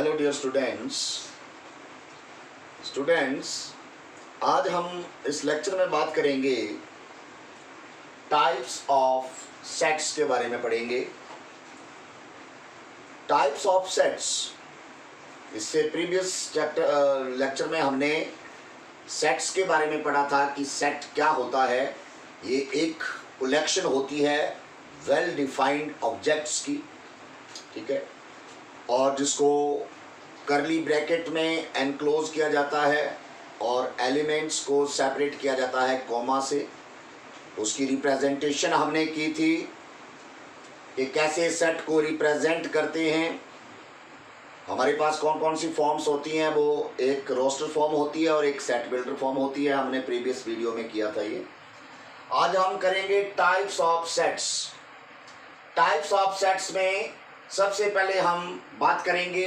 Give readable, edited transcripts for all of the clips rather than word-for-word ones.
Hello dear students, आज हम इस लेक्चर में बात करेंगे टाइप्स ऑफ सेट्स के बारे में पढ़ेंगे। टाइप्स ऑफ सेट्स, इससे प्रीवियस लेक्चर में हमने सेट्स के बारे में पढ़ा था कि सेट क्या होता है। ये एक कलेक्शन होती है वेल डिफाइंड ऑब्जेक्ट्स की, ठीक है, और जिसको करली ब्रैकेट में एनक्लोज किया जाता है और एलिमेंट्स को सेपरेट किया जाता है कॉमा से। उसकी रिप्रेजेंटेशन हमने की थी कि कैसे सेट को रिप्रेजेंट करते हैं। हमारे पास कौन कौन सी फॉर्म्स होती हैं, वो एक रोस्टर फॉर्म होती है और एक सेट बिल्डर फॉर्म होती है। हमने प्रीवियस वीडियो में किया था ये। आज हम करेंगे types of sets. Types of sets में सबसे पहले हम बात करेंगे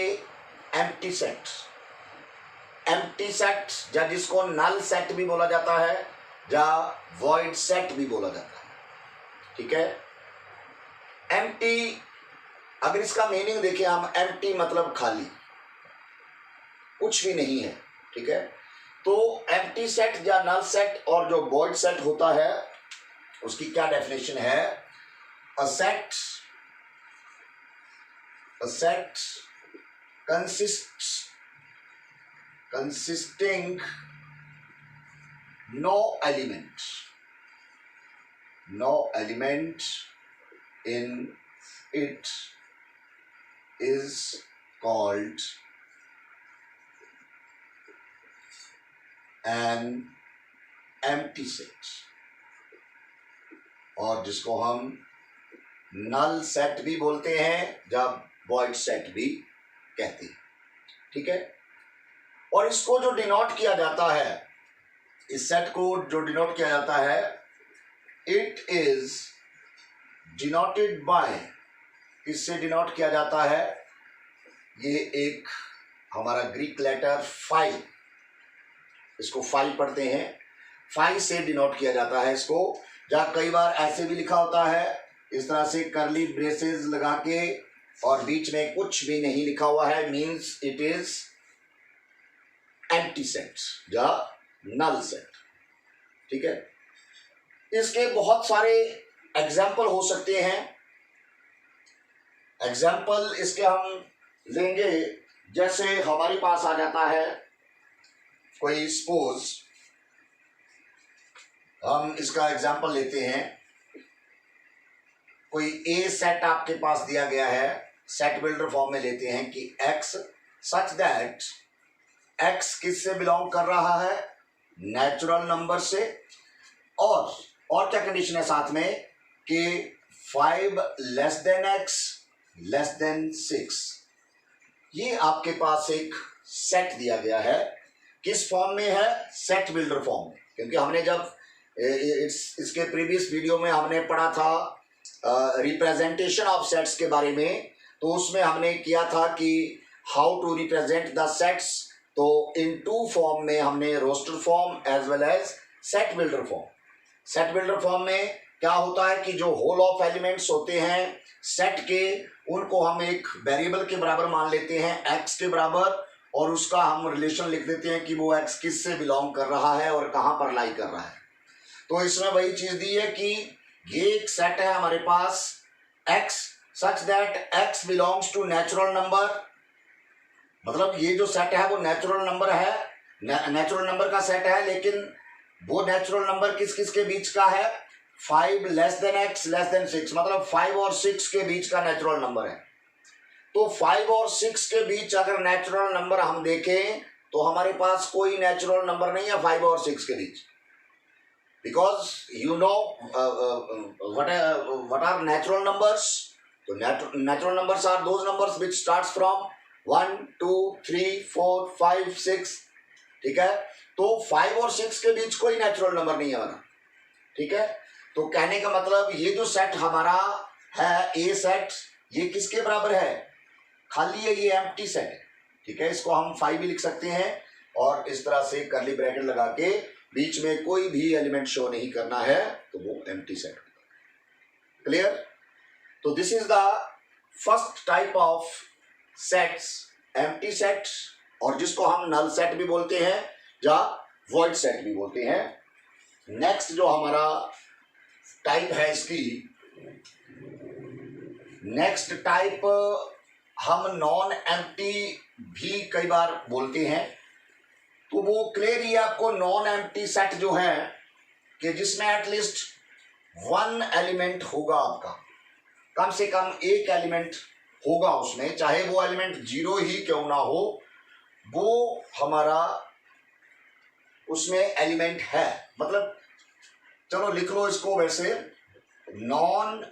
एम्प्टी सेट। एम्प्टी सेट या जिसको नल सेट भी बोला जाता है या वॉइड सेट भी बोला जाता है, ठीक है। एम्प्टी, अगर इसका मीनिंग देखें हम, एम्प्टी मतलब खाली, कुछ भी नहीं है, ठीक है। तो एम्प्टी सेट या नल सेट और जो वॉइड सेट होता है उसकी क्या डेफिनेशन है? अ set consisting no element in it is called an empty set, और जिसको हम नल सेट भी बोलते हैं जब वॉइड सेट भी कहते हैं, ठीक है। और इसको जो डिनोट किया जाता है, इस सेट को जो डिनोट किया जाता है, इट इज डिनोटेड बाय, इससे डिनोट किया जाता है, ये एक हमारा ग्रीक लेटर फाई, इसको फाई पढ़ते हैं, फाई से डिनोट किया जाता है इसको। जहाँ कई बार ऐसे भी लिखा होता है इस तरह से करली ब्रेसेस लगा के और बीच में कुछ भी नहीं लिखा हुआ है, means it is empty set या नल सेट, ठीक है। इसके बहुत सारे एग्जाम्पल हो सकते हैं। एग्जाम्पल इसके हम लेंगे, जैसे हमारे पास आ जाता है कोई, सपोज हम इसका एग्जाम्पल लेते हैं, कोई ए सेट आपके पास दिया गया है, सेट बिल्डर फॉर्म में लेते हैं कि x सच दैट x किससे बिलोंग कर रहा है? नेचुरल नंबर से। और क्या कंडीशन है साथ में कि 5 less than x less than 6। ये आपके पास एक सेट दिया गया है, किस फॉर्म में है? सेट बिल्डर फॉर्म में। क्योंकि हमने जब इसके प्रीवियस वीडियो में हमने पढ़ा था रिप्रेजेंटेशन ऑफ सेट्स के बारे में, तो उसमें हमने किया था कि how to represent the sets. तो इन टू फॉर्म में हमने roster form as well as set builder form. Set builder form में क्या होता है कि जो होल ऑफ एलिमेंट्स होते हैं सेट के, उनको हम एक वेरिएबल के बराबर मान लेते हैं, एक्स के बराबर, और उसका हम रिलेशन लिख देते हैं कि वो एक्स किस से बिलोंग कर रहा है और कहाँ पर लाई कर रहा है। तो इसमें वही चीज दी है कि ये एक सेट है हमारे पास x such that x belongs to natural number, मतलब ये जो सेट है वो नेचुरल नंबर है, नेचुरल नंबर का सेट है, लेकिन वो नेचुरल नंबर किस किस के बीच का है? 5 less than x less than 6, मतलब 5 और 6 के बीच का नेचुरल नंबर है। तो 5 और 6 के बीच अगर नेचुरल नंबर हम देखें तो हमारे पास कोई नेचुरल नंबर नहीं है 5 और 6 के बीच, because you know what are natural numbers. So natural numbers are those numbers which starts from 1 2 3 4 5 6, ठीक है। तो 5 और 6 के बीच कोई नेचुरल नंबर नहीं है हमारा, ठीक है। तो कहने का मतलब ये जो सेट हमारा है ए सेट, ये किसके बराबर है? खाली है, ये एम्प्टी सेट है, ठीक है। इसको हम 5 भी लिख सकते हैं और इस तरह से करली ब्रैकेट लगा के बीच में कोई भी एलिमेंट शो नहीं करना है, तो वो एम्प्टी सेट होता है। क्लियर? तो this is the first type of sets empty set और जिसको हम नल सेट भी बोलते हैं या वॉइड सेट भी बोलते हैं। नेक्स्ट जो हमारा टाइप है इसकी, नेक्स्ट टाइप हम नॉन एम्प्टी भी कई बार बोलते हैं। तो वो क्लियर ही आपको नॉन एम्प्टी सेट जो है कि जिसमें एटलीस्ट वन एलिमेंट होगा, आपका कम से कम एक एलिमेंट होगा उसमें, चाहे वो एलिमेंट जीरो ही क्यों ना हो, वो हमारा उसमें एलिमेंट है। मतलब चलो लिख लो इसको वैसे, नॉन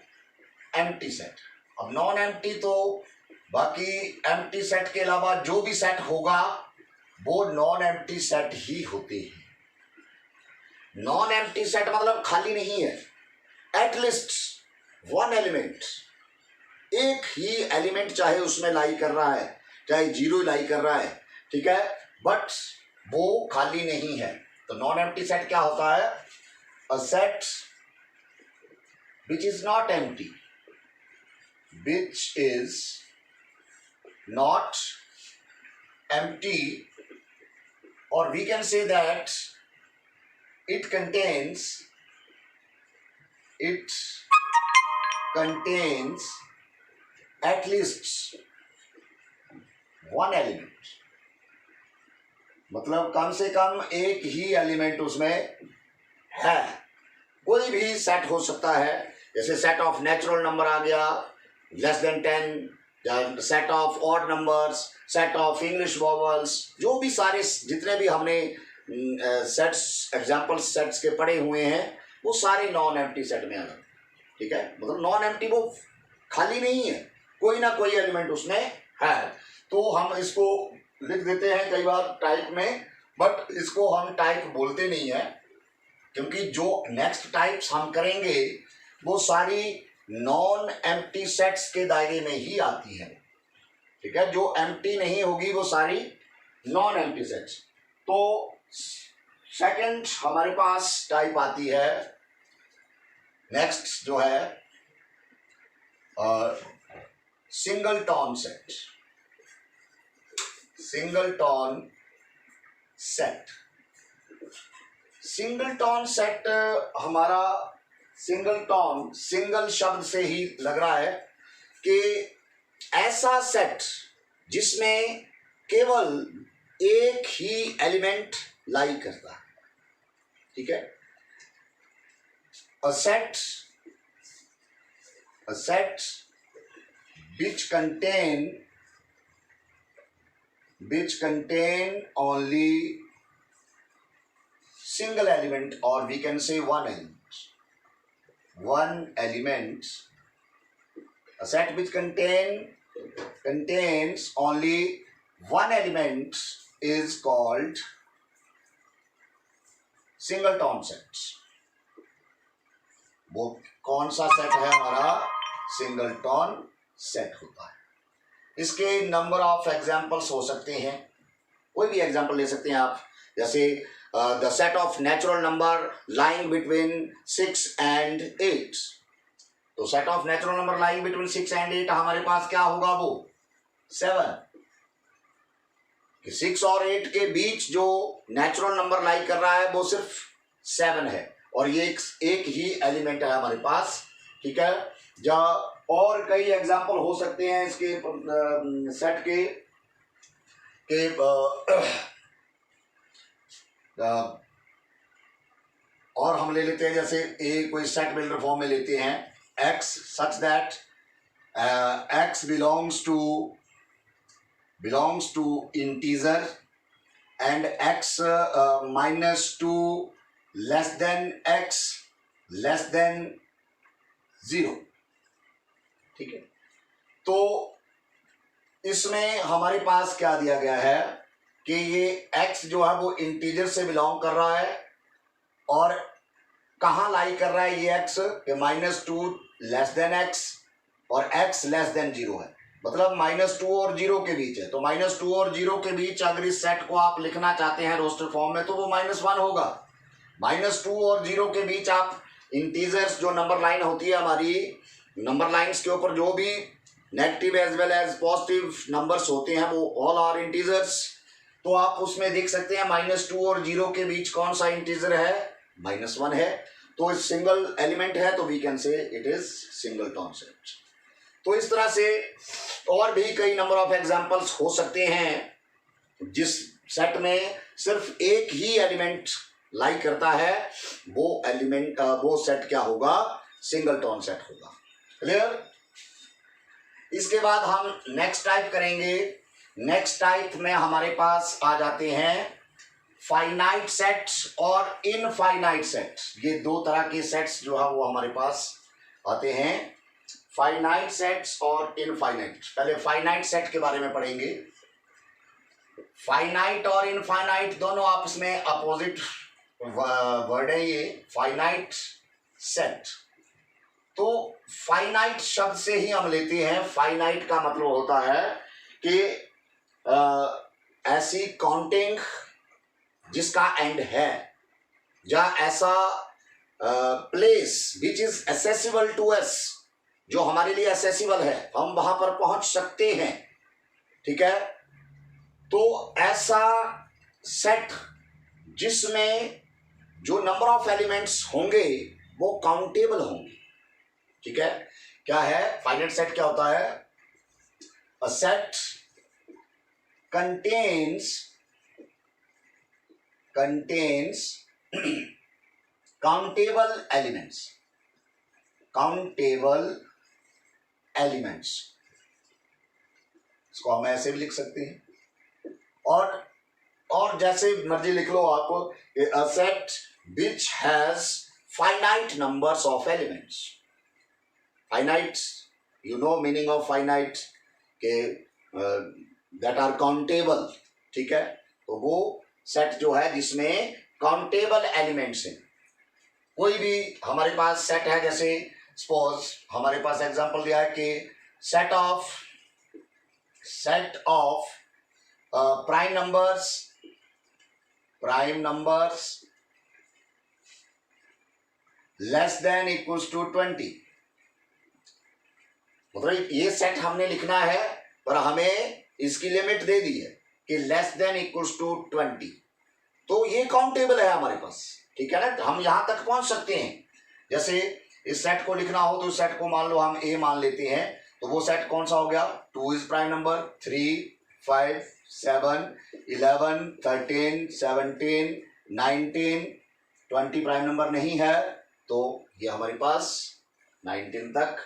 एम्प्टी सेट। अब नॉन एम्प्टी तो बाकी एम्प्टी सेट के अलावा जो भी सेट होगा वो नॉन एम्प्टी सेट ही होते हैं। नॉन एम्प्टी सेट मतलब खाली नहीं है, एटलीस्ट वन एलिमेंट, एक ही एलिमेंट चाहे उसमें लाई कर रहा है, चाहे जीरो लाई कर रहा है, ठीक है, बट वो खाली नहीं है। तो नॉन एम्प्टी सेट क्या होता है? A set which is not empty, which is not empty, or we can say that it contains at least one element, मतलब कम से कम एक ही एलिमेंट उसमें है। कोई भी सेट हो सकता है, जैसे सेट ऑफ नेचुरल नंबर आ गया लेस देन 10, या set of odd numbers, set of English vowels, जो भी सारे जितने भी हमने सेट्स, एग्जाम्पल सेट्स के पढ़े हुए हैं, वो सारे नॉन एम्प्टी सेट में आ गए। ठीक है, मतलब नॉन एम्प्टी वो खाली नहीं है, कोई ना कोई एलिमेंट उसमें है। तो हम इसको लिख देते हैं कई बार टाइप में, बट इसको हम टाइप बोलते नहीं है, क्योंकि जो नेक्स्ट टाइप्स हम करेंगे वो सारी नॉन एम्प्टी सेट्स के दायरे में ही आती है। ठीक है, जो एम्प्टी नहीं होगी वो सारी नॉन एम्प्टी सेट्स। तो सेकंड हमारे पास टाइप आती है, नेक्स्ट जो है single tone set. Single tone set, single tone set हमारा, सिंगल टोन सिंगल शब्द से ही लग रहा है कि ऐसा सेट जिसमें केवल एक ही एलिमेंट लाई करता है। ठीक है, a set which contain only single element, or we can say one element, a set which contains only one element is called single tone set। वो कौन सा सेट है हमारा? सिंगल टोन सेट होता है। इसके नंबर ऑफ एग्जाम्पल्स हो सकते हैं, कोई भी एग्जाम्पल ले सकते हैं आप, जैसे the set of natural number lying between 6 and 8। तो set of natural number lying between 6 and 8 हमारे पास क्या होगा? वो 7। 6 और 8 के बीच जो नेचुरल नंबर लाई कर रहा है वो सिर्फ 7 है, और ये एक ही एलिमेंट है हमारे पास। ठीक है, या और कई एग्जाम्पल हो सकते हैं इसके सेट के और हम ले लेते हैं, जैसे ए कोई सेट बिल्डर फॉर्म में लेते हैं, x such that x belongs to integer and x minus 2 less than x less than 0। ठीक है, तो इसमें हमारे पास क्या दिया गया है कि ये x जो है वो इंटीजर से बिलोंग कर रहा है, और कहाँ लाई कर रहा है ये x के -2 लेस देन x और x लेस देन 0 है, मतलब -2 और 0 के बीच है। तो -2 और 0 के बीच अगर इस सेट को आप लिखना चाहते हैं रोस्टर फॉर्म में तो वो -1 होगा। -2 और 0 के बीच आप इंटीजर्स, जो नंबर लाइन होती है हमारी, नंबर लाइंस के ऊपर जो भी negative as well as positive numbers होते हैं वो ऑल आर इंटीजर्स। तो आप उसमें देख सकते हैं -2 और 0 के बीच कौन सा इंटीजर है, -1 है, तो सिंगल एलिमेंट है, तो we can say it is singleton set. तो इस तरह से और भी कई नंबर ऑफ एग्जांपल्स हो सकते हैं जिस सेट में सिर्फ एक ही एलिमेंट लाई करता है, वो एलिमेंट वो सेट क्या होगा, सिंगलटन सेट होगा। क्लियर। इसके बाद हम नेक्स्ट टाइप करेंगे। नेक्स्ट टाइप में हमारे पास आ जाते हैं फाइनाइट सेट्स और इनफाइनाइट सेट्स। ये दो तरह के सेट्स जो है वो हमारे पास आते हैं, फाइनाइट सेट्स और इनफाइनाइट। पहले फाइनाइट सेट के बारे में पढ़ेंगे। फाइनाइट और इनफाइनाइट दोनों आपस में अपोजिट वर्ड है ये, फाइनाइट सेट। तो फाइनाइट शब्द से ही हम लेते हैं, फाइनाइट का मतलब होता है कि ऐसी काउंटिंग जिसका एंड है, या ऐसा place which is accessible to us, जो हमारे लिए एसेसिबल है, हम वहां पर पहुंच सकते हैं। ठीक है। तो ऐसा सेट जिसमें जो नंबर ऑफ एलिमेंट्स होंगे वो काउंटेबल होंगे। ठीक है। क्या है फाइनाइट सेट, क्या होता है, a set contains countable elements इसको हम ऐसे भी लिख सकते हैं, और जैसे मर्जी लिख लो आप, a set which has finite numbers of elements। finite, you know meaning of finite के that are countable। ठीक है। तो वो सेट जो है जिसमें काउंटेबल एलिमेंट्स हैं। कोई भी हमारे पास सेट है, जैसे सपोज हमारे पास एग्जांपल दिया है कि set of prime numbers less than equals to 20। मतलब ये सेट हमने लिखना है, पर हमें इसकी लिमिट दे दी है कि लेस देन इक्वल्स टू 20। तो ये काउंटेबल है हमारे पास। ठीक है ना, हम यहां तक पहुंच सकते हैं। जैसे इस सेट को लिखना हो तो इस सेट को मान लो हम ए मान लेते हैं, तो वो सेट कौन सा हो गया, 2 is prime number, 3, 5, 7, 11, 13, 17, 19, 20 prime number नहीं है, तो ये हमारे पास 19 तक,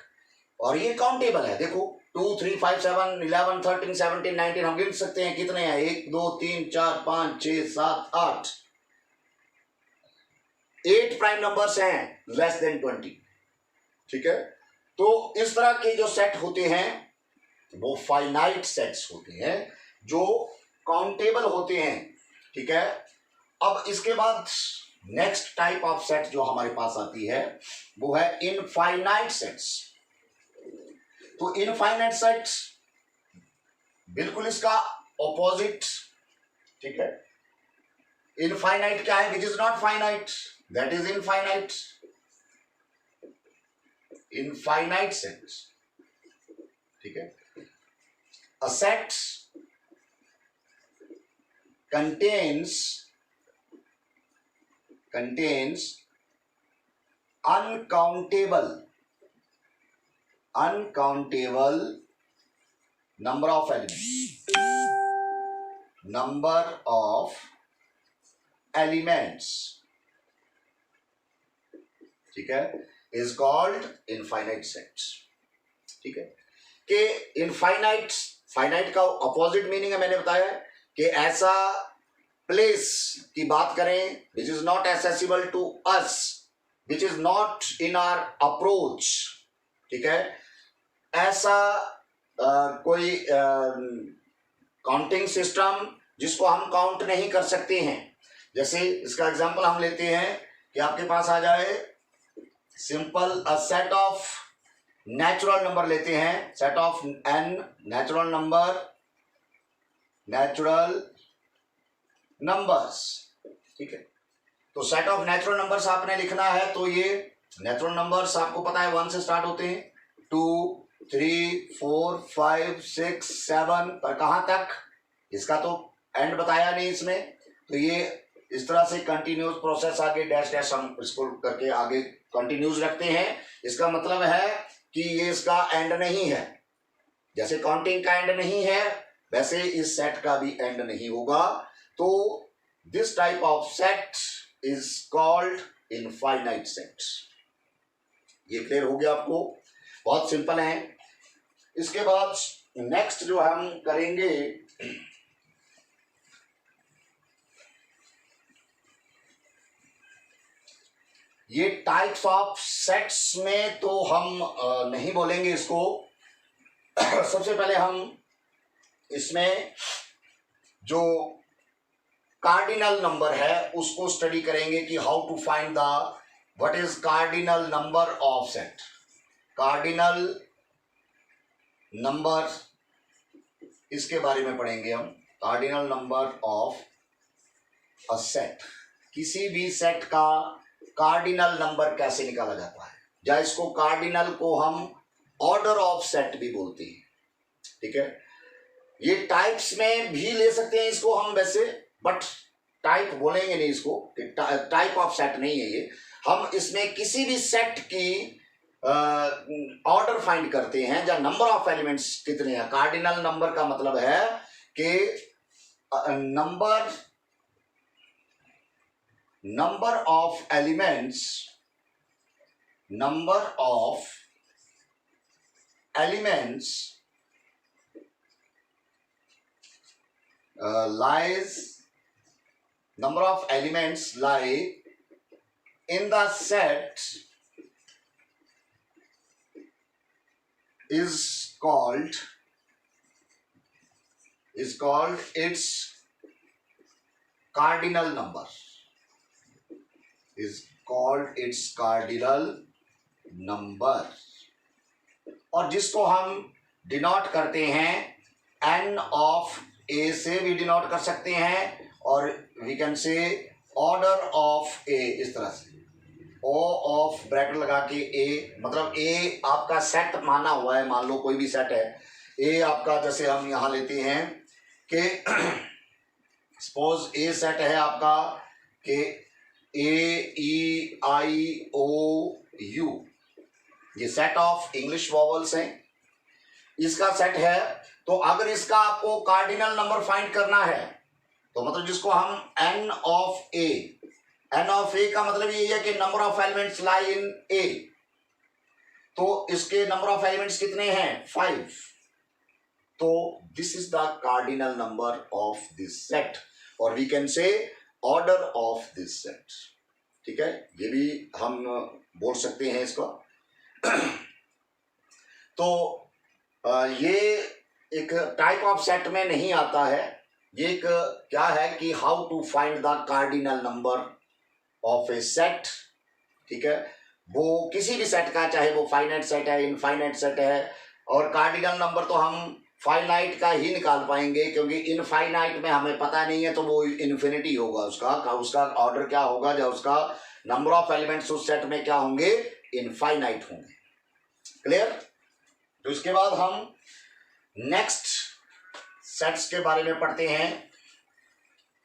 और ये काउंटेबल है। देखो 2, 3, 5, 7, 11, 13, 17, 19 हम गिन सकते हैं कितने हैं, 1, 2, 3, 4, 5, 6, 7, 8, 8 प्राइम नंबर्स हैं लेस देन 20। ठीक है। तो इस तरह के जो सेट होते हैं वो फाइनाइट सेट्स होते हैं जो काउंटेबल होते हैं। ठीक है। अब इसके बाद नेक्स्ट टाइप ऑफ सेट जो हमारे पास आती है वो है इनफाइनाइट सेट्स। तो इनफाइनाइट सेट्स बिल्कुल इसका ऑपोजिट। ठीक है। इनफाइनाइट क्या है, विच is not finite, that is infinite. Infinite sets. ठीक है। A set contains uncountable number of elements, ठीक है, is called infinite sets। ठीक है। कि फाइनाइट का अपोजिट मीनिंग है, मैंने बताया कि ऐसा प्लेस की बात करें which is not accessible to us, which is not in our approach. ठीक है। ऐसा कोई काउंटिंग सिस्टम जिसको हम काउंट नहीं कर सकते हैं। जैसे इसका एग्जांपल हम लेते हैं कि आपके पास आ जाए simple a set of natural number लेते हैं, set of n natural numbers. ठीक है। तो सेट ऑफ नेचुरल नंबर्स आपने लिखना है, तो ये नेचुरल नंबर्स आपको पता है 1 से स्टार्ट होते हैं, 2, 3 4 5 6 7 पर कहां तक, इसका तो एंड बताया नहीं इसमें, तो ये इस तरह से कंटिन्यूस प्रोसेस आगे डैश डैश हम इसको करके आगे कंटिन्यूस रखते हैं। इसका मतलब है कि ये इसका एंड नहीं है, जैसे काउंटिंग का एंड नहीं है वैसे इस सेट का भी एंड नहीं होगा। तो this type of set is called infinite set. ये क्लियर हो गया आपको, बहुत सिंपल है। इसके बाद नेक्स्ट जो हम करेंगे, ये टाइप्स ऑफ सेट्स में तो हम नहीं बोलेंगे इसको। सबसे पहले हम इसमें जो कार्डिनल नंबर है उसको स्टडी करेंगे कि how to find the what is cardinal number of set. Cardinal number, इसके बारे में पढ़ेंगे हम। Cardinal number of a set, किसी भी सेट का कार्डिनल नंबर कैसे निकाला जाता है, या इसको कार्डिनल को हम ऑर्डर ऑफ सेट भी बोलते हैं। ठीक है, ये टाइप्स में भी ले सकते हैं इसको हम वैसे, बट टाइप बोलेंगे नहीं इसको, टाइप ऑफ सेट नहीं है ये। हम इसमें किसी भी सेट की ऑर्डर फाइंड करते हैं, या नंबर ऑफ एलिमेंट्स कितने हैं। कार्डिनल नंबर का मतलब है कि number of elements lie in the set is called its cardinal number, is called its cardinal number। और जिसको हम डिनोट करते हैं n ऑफ a से भी डिनोट कर सकते हैं, और we can say order of a, इस तरह से o ऑफ ब्रैकेट लगा के a, मतलब a आपका सेट माना हुआ है, मान लो कोई भी सेट है a आपका, जैसे हम यहां लेते हैं कि सपोज a सेट है आपका कि A-E-I-O-U, ये सेट ऑफ इंग्लिश वॉवल्स हैं, इसका सेट है। तो अगर इसका आपको कार्डिनल नंबर फाइंड करना है, तो मतलब जिसको हम n ऑफ a का मतलब ये है कि number of elements lie in a, तो इसके नंबर ऑफ एलिमेंट्स कितने हैं, 5। तो this is the cardinal number of this set, और we can say order of this set. ठीक है, ये भी हम बोल सकते हैं इसको। तो ये एक टाइप ऑफ सेट में नहीं आता है, ये एक क्या है कि how to find the cardinal number of a set. ठीक है, वो किसी भी सेट का, चाहे वो फाइनाइट सेट है, इनफाइनाइट सेट है, और कार्डिनल नंबर तो हम फाइनाइट का ही निकाल पाएंगे, क्योंकि इनफाइनाइट में हमें पता नहीं है, तो वो इन्फिनिटी होगा उसका ऑर्डर क्या होगा, या उसका नंबर ऑफ एलिमेंट्स उस सेट में क्या होंगे, इनफाइनाइट होंगे। क्लियर। तो इसके बाद हम नेक्स्ट सेट्स के बारे में पढ़ते हैं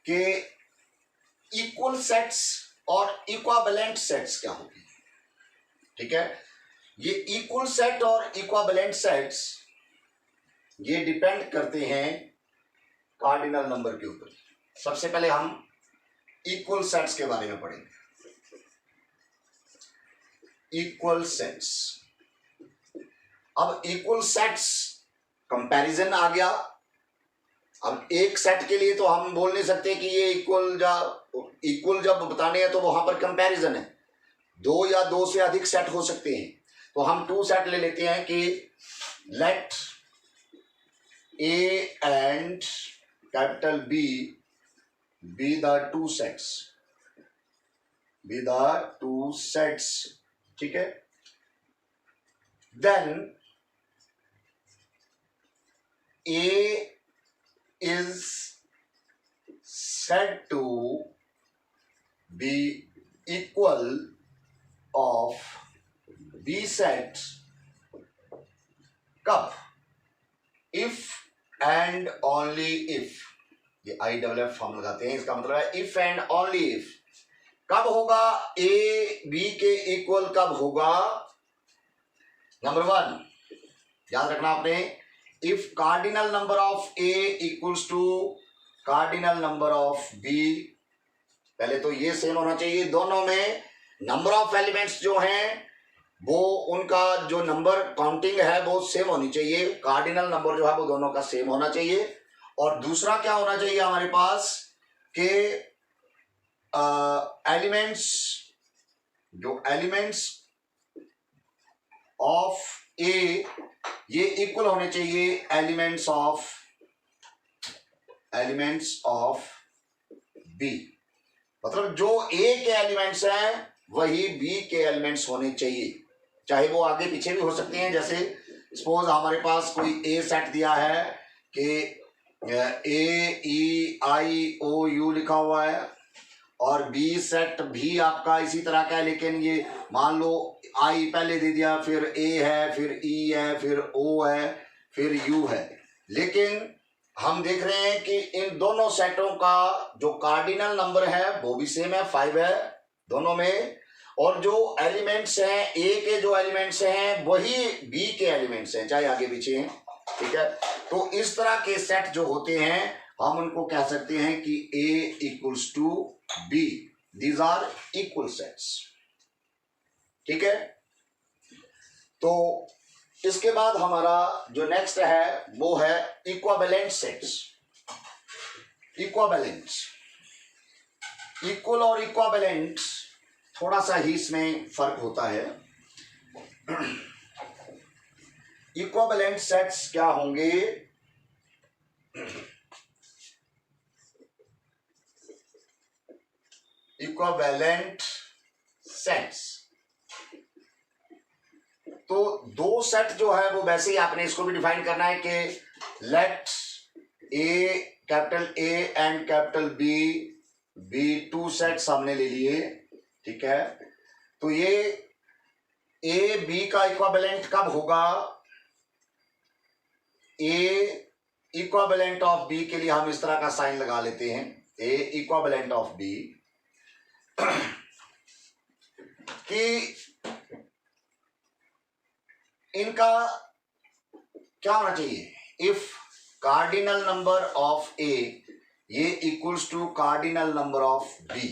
कि इक्वल सेट्स और इक्विवेलेंट सेट्स क्या होगी। ठीक है, ये इक्वल सेट और इक्विवेलेंट सेट्स ये डिपेंड करते हैं कार्डिनल नंबर के ऊपर। सबसे पहले हम इक्वल सेट्स के बारे में पढ़ेंगे। इक्वल सेट्स, अब इक्वल सेट्स कंपैरिजन आ गया। अब एक सेट के लिए तो हम बोल नहीं सकते कि ये इक्वल जब बताने हैं तो वहां पर कंपैरिजन है, 2 या 2 से अधिक सेट हो सकते हैं। तो हम 2 सेट ले लेते हैं कि late A and capital B be the two sets, ठीक है। then A is said to be equal of B set कब, इफ एंड ओनली इफ, ये IFF हम लगाते हैं, इसका मतलब है इफ एंड ओनली इफ। कब होगा ए बी के इक्वल, कब होगा, नंबर 1 याद रखना आपने, if cardinal number of A equals to cardinal number of B. पहले तो ये सेम होना चाहिए, दोनों में नंबर ऑफ एलिमेंट्स जो हैं वो उनका जो नंबर काउंटिंग है वो सेम होनी चाहिए, कार्डिनल नंबर जो है वो दोनों का सेम होना चाहिए। और दूसरा क्या होना चाहिए हमारे पास कि एलिमेंट्स, जो एलिमेंट्स ऑफ ए ये इक्वल होने चाहिए एलिमेंट्स ऑफ बी। मतलब जो ए के एलिमेंट्स हैं वही बी के एलिमेंट्स होने चाहिए, चाहे वो आगे पीछे भी हो सकते हैं। जैसे सपोज हमारे पास कोई ए सेट दिया है कि AEIOU लिखा हुआ है, और बी सेट भी आपका इसी तरह का है, लेकिन ये मान लो आई पहले दे दिया, फिर ए है, फिर ई है, फिर ओ है, फिर यू है। लेकिन हम देख रहे हैं कि इन दोनों सेटों का जो कार्डिनल नंबर है वो भी सेम है, 5 है दोनों में, और जो एलिमेंट्स हैं ए के जो एलिमेंट्स हैं वही बी के एलिमेंट्स हैं, चाहे आगे पीछे हैं। ठीक है, तो इस तरह के सेट जो होते हैं हम उनको कह सकते हैं कि A equals to B, these are equal sets. ठीक है, तो इसके बाद हमारा जो नेक्स्ट है वो है इक्विवेलेंट सेट्स। इक्विवेलेंट, इक्वल और इक्विवेलेंट थोड़ा सा ही इसमें फर्क होता है। इक्विवेलेंट सेट्स क्या होंगे, इक्विवेलेंट सेट्स, तो दो सेट जो है वो वैसे ही आपने इसको भी डिफाइन करना है कि let A, capital A and capital B B two sets हमने ले लिए। ठीक है, तो ये ए बी का इक्विवेलेंट कब होगा, ए इक्विवेलेंट ऑफ बी के लिए हम इस तरह का साइन लगा लेते हैं, ए इक्विवेलेंट ऑफ बी, कि इनका क्या होना चाहिए, if cardinal number of A ये equals to cardinal number of B,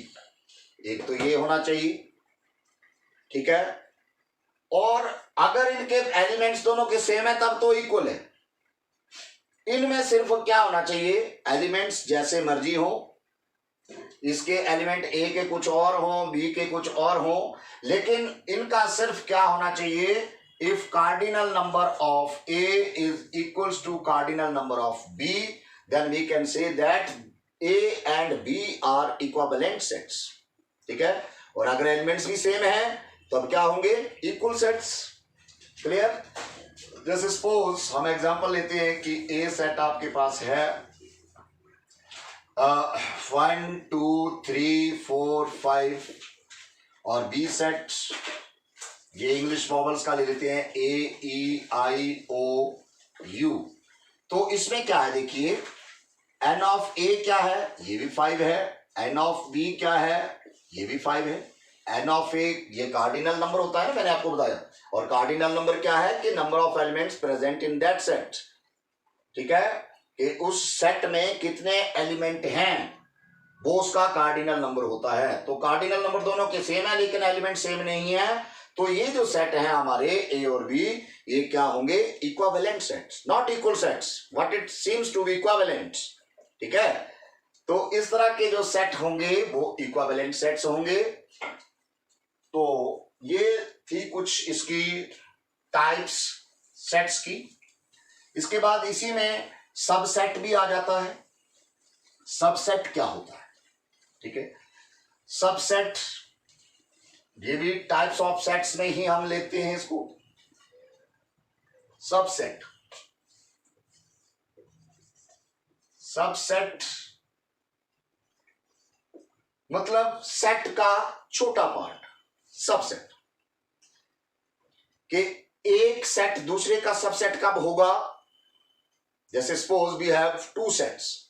एक तो ये होना चाहिए। ठीक है, और अगर इनके एलिमेंट्स दोनों के सेम है तब तो इक्वल है। इनमें सिर्फ क्या होना चाहिए, एलिमेंट्स जैसे मर्जी हो, इसके एलिमेंट ए के कुछ और हो, बी के कुछ और हो, लेकिन इनका सिर्फ क्या होना चाहिए, if cardinal number of A is equals to cardinal number of B, then we can say that A and B are equivalent sets. ठीक है, और अगर एलिमेंट्स भी सेम है तो अब क्या होंगे, इक्वल सेट्स। क्लियर, जैसे सपोज हम एग्जांपल लेते हैं कि ए सेट आपके पास है 1 2 3 4 5, और बी सेट ये इंग्लिश वॉवल्स का ले लेते हैं AEIOU। तो इसमें क्या है, देखिए एन ऑफ ए क्या है, ये भी 5 है, एन ऑफ बी क्या है, ये भी 5 है। एन ऑफ ए ये कार्डिनल नंबर होता है ना, मैंने आपको बताया, और कार्डिनल नंबर क्या है कि number of elements present in that set. ठीक है, कि उस सेट में कितने एलिमेंट हैं वो उसका कार्डिनल नंबर होता है। तो कार्डिनल नंबर दोनों के सेम है लेकिन एलिमेंट सेम नहीं है, तो ये जो सेट है हमारे ए और बी, ये क्या होंगे, equivalent sets, not equal sets, what it seems to be equivalent. ठीक है, तो इस तरह के जो सेट होंगे वो इक्विवेलेंट सेट्स होंगे। तो ये थी कुछ इसकी टाइप्स सेट्स की। इसके बाद इसी में सबसेट भी आ जाता है। सबसेट क्या होता है, ठीक है, सबसेट ये भी टाइप्स ऑफ सेट्स में ही हम लेते हैं इसको। सबसेट, सबसेट मतलब सेट का छोटा पार्ट, सबसेट के एक सेट दूसरे का सबसेट कब होगा? जैसे suppose we have two sets,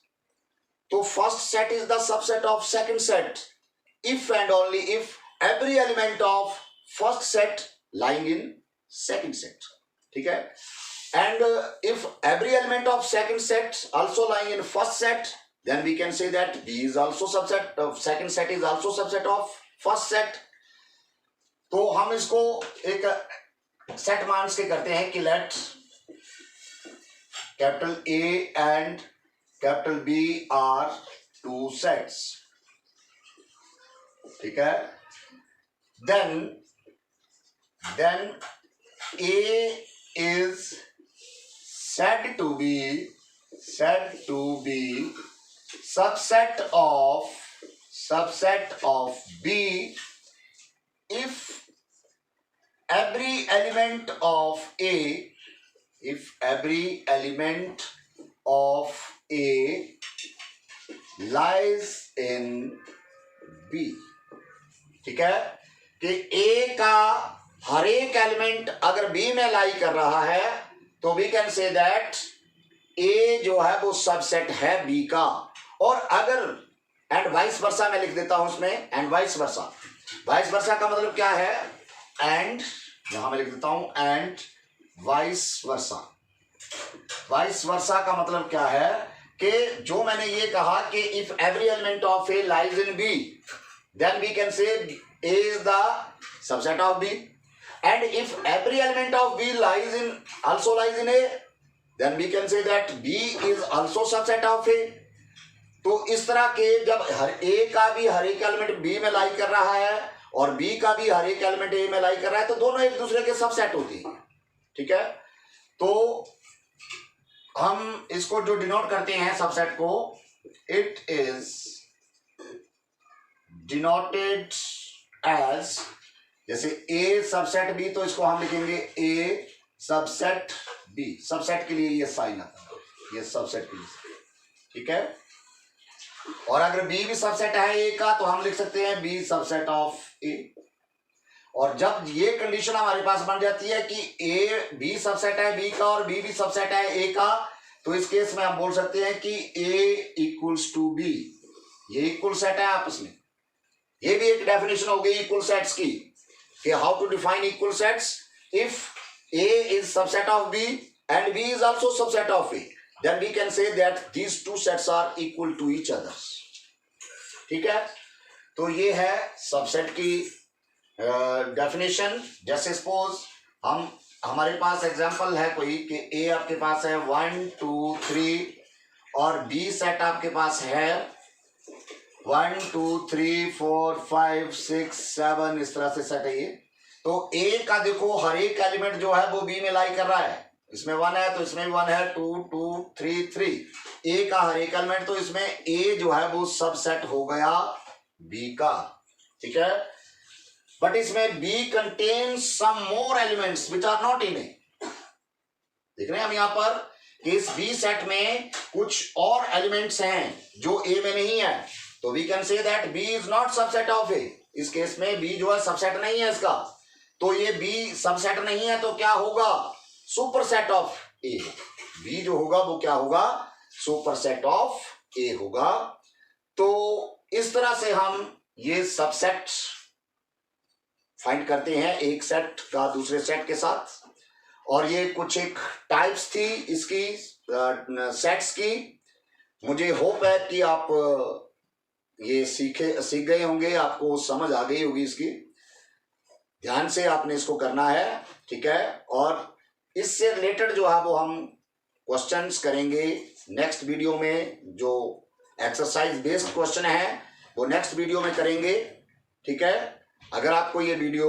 तो first set is the subset of second set if and only if every element of first set lying in second set, ठीक है। And if every element of second set also lying in first set, then we can say that B is also subset of second set is also subset of first set. तो हम इसको एक set मान के करते हैं कि let capital A and capital B are two sets, ठीक है। Then A is said to be subset of B if every element of A lies in B, ठीक है। कि A का हर एक एलिमेंट अगर B में लाई कर रहा है तो we can say that A जो है वो सबसेट है B का। और अगर एंड वाइस वर्सा मैं लिख देता हूं उसमें, and vice versa. Vice versa का मतलब क्या है? एंड यहां मैं लिख देता हूं and vice versa. Vice versa का मतलब क्या है कि जो मैंने ये कहा कि if every element of A lies in B then we can say A is the subset of B, and if every element of B lies in also lies in A then we can say that B is also subset of A. तो इस तरह के जब हर ए का भी हर एक element B में लाई कर रहा है और बी का भी हर एक एलिमेंट ए में लाई कर रहा है तो दोनों एक दूसरे के सबसेट होती है, ठीक है। तो हम इसको जो डिनोट करते हैं सबसेट को, इट इज डिनोटेड एज, जैसे ए सबसेट बी तो इसको हम लिखेंगे ए सबसेट बी। सबसेट के लिए ये साइन आता है, ये सबसेट के लिए, ठीक है। और अगर बी भी सबसेट है ए का तो हम लिख सकते हैं बी सबसेट ऑफ ए। और जब ये कंडीशन हमारे पास बन जाती है कि ए बी सबसेट है बी का और बी भी सबसेट है ए का, तो इस केस में हम बोल सकते हैं कि ए इक्वल्स टू बी, ये इक्वल सेट है आपस में। ये भी एक डेफिनेशन हो गई इक्वल सेट्स की कि how to define equal sets. If A is subset of B and B is also subset of A, then we can say that these two sets are equal to each other, ठीक है। तो ये है subset की definition. जैसे suppose हमारे पास example है कोई कि ए आपके पास है 1 2 3 और बी सेट आपके पास है 1 2 3 4 5 6 7, इस तरह से सेट है ये। तो ए का देखो हर एक एलिमेंट जो है वो बी में लाई कर रहा है, इसमें 1 है तो इसमें भी 1 है, 2 2 3 3। ए का हर एक एलिमेंट, तो इसमें ए जो है वो सबसेट हो गया बी का, ठीक है। बट इसमें B contains some more elements which are not in A. देख रहे हैं हम यहां पर कि इस बी सेट में कुछ और एलिमेंट्स हैं जो ए में नहीं है, तो we can say that B is not subset of A. इस केस में बी जो है सबसेट नहीं है इसका, तो ये बी सबसेट नहीं है तो क्या होगा? Superset of A. बी जो होगा वो क्या होगा? सुपरसेट ऑफ ए होगा। तो इस तरह से हम ये सबसेट फाइंड करते हैं एक सेट का दूसरे सेट के साथ। और ये कुछ एक टाइप्स थी इसकी सेट्स की। मुझे होप है कि आप ये सीख गए होंगे, आपको समझ आ गई होगी इसकी। ध्यान से आपने इसको करना है, ठीक है। और इससे रिलेटेड जो है वो हम क्वेश्चंस करेंगे नेक्स्ट वीडियो में। जो एक्सरसाइज बेस्ड क्वेश्चन है वो नेक्स्ट वीडियो में करेंगे, ठीक है। अगर आपको ये वीडियो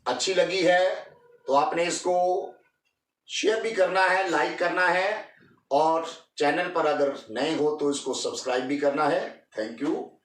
अच्छी लगी है तो आपने इसको शेयर भी करना है, लाइक करना है, और चैनल पर अगर नए हो तो इसको सब्सक्राइब भी करना है। Thank you.